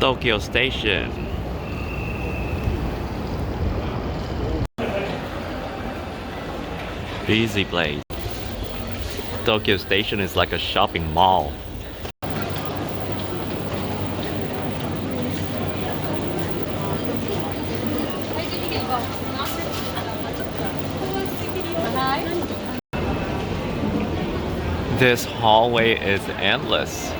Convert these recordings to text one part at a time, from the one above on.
Tokyo Station. Busy place. Tokyo Station is like a shopping mall. This hallway is endless.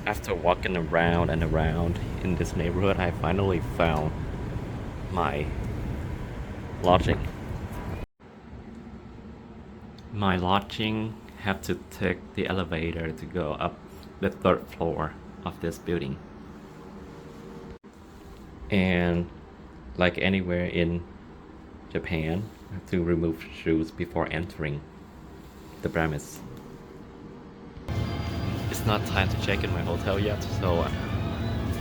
After walking around and around in this neighborhood, I finally found my lodging. My lodging have to take the elevator to go up the third floor of this building. And like anywhere in Japan, I have to remove shoes before entering the premise. It's not time to check in my hotel yet, so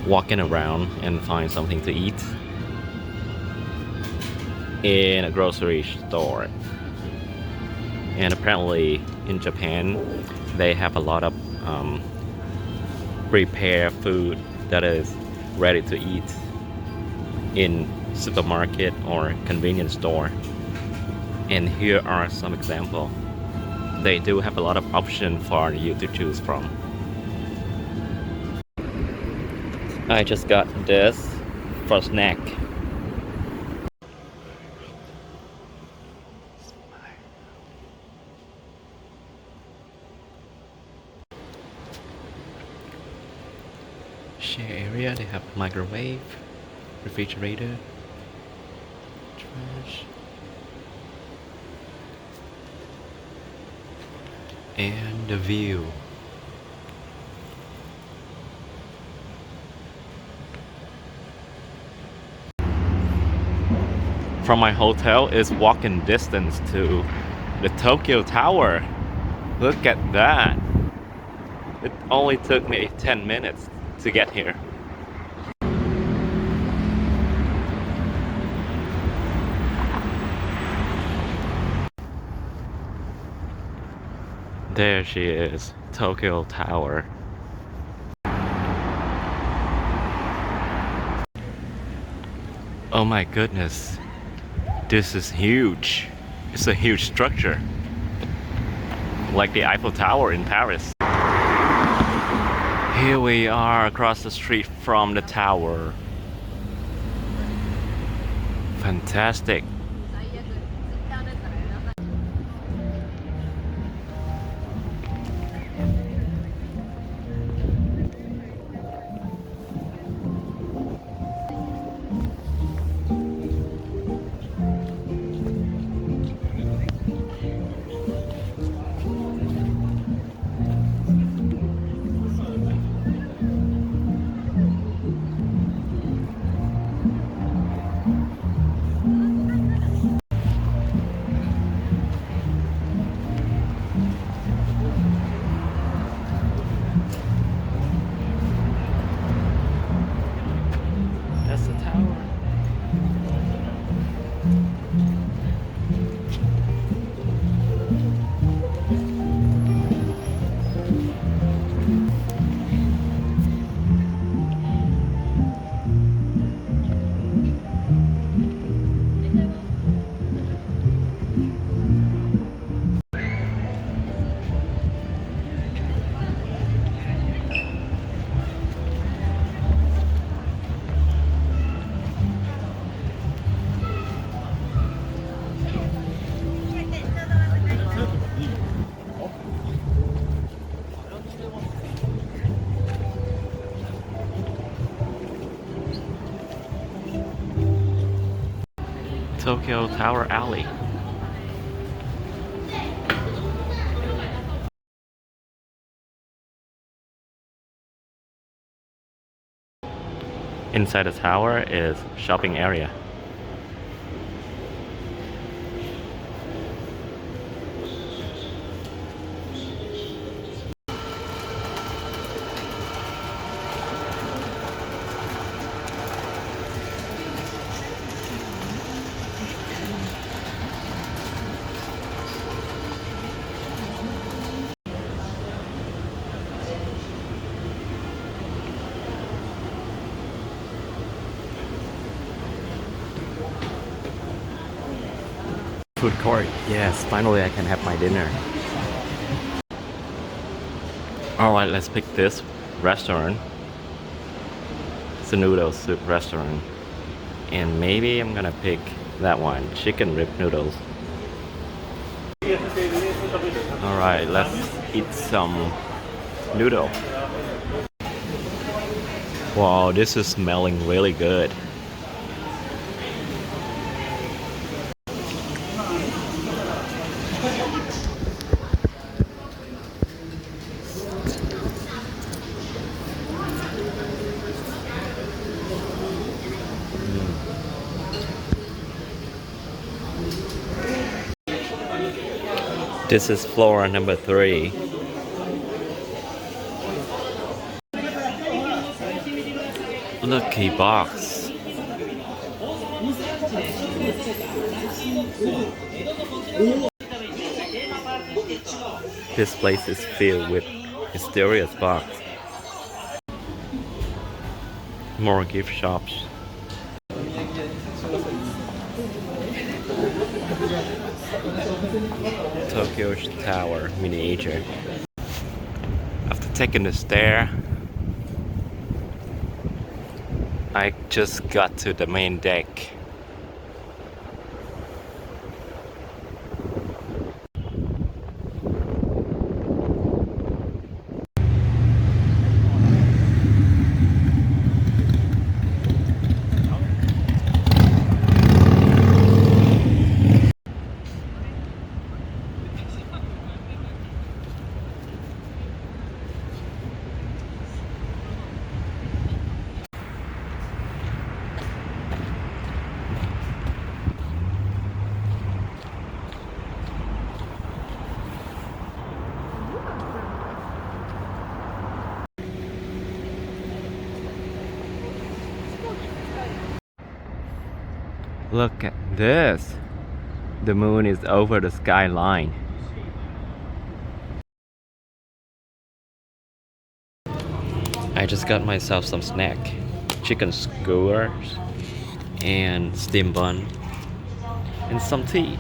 walking around and find something to eat in a grocery store. And apparently in Japan they have a lot of prepared food that is ready to eat in supermarket or convenience store. And here are some examples. They do have a lot of options for you to choose from. I just got this for snack. Share area, they have microwave, refrigerator, trash, and the view. From my hotel is walking distance to the Tokyo Tower. Look at that. It only took me 10 minutes to get here. There she is, Tokyo Tower. Oh my goodness. This is huge. It's a huge structure. like the Eiffel Tower in Paris. Here we are across the street from the tower. Fantastic. That's the tower. Tokyo Tower Alley. Inside the tower is shopping area. Food court. Yes, finally I can have my dinner. Alright, let's pick this restaurant. It's a noodle soup restaurant. And maybe I'm gonna pick that one, chicken rib noodles. Alright, let's eat some noodle. Wow, this is smelling really good. This is floor number 3. Lucky box. This place is filled with mysterious box. More gift shops. Tokyo Tower miniature. After taking the stair, I just got to the main deck. Look at this. The moon is over the skyline. I just got myself some snack. Chicken skewers and steamed bun and some tea.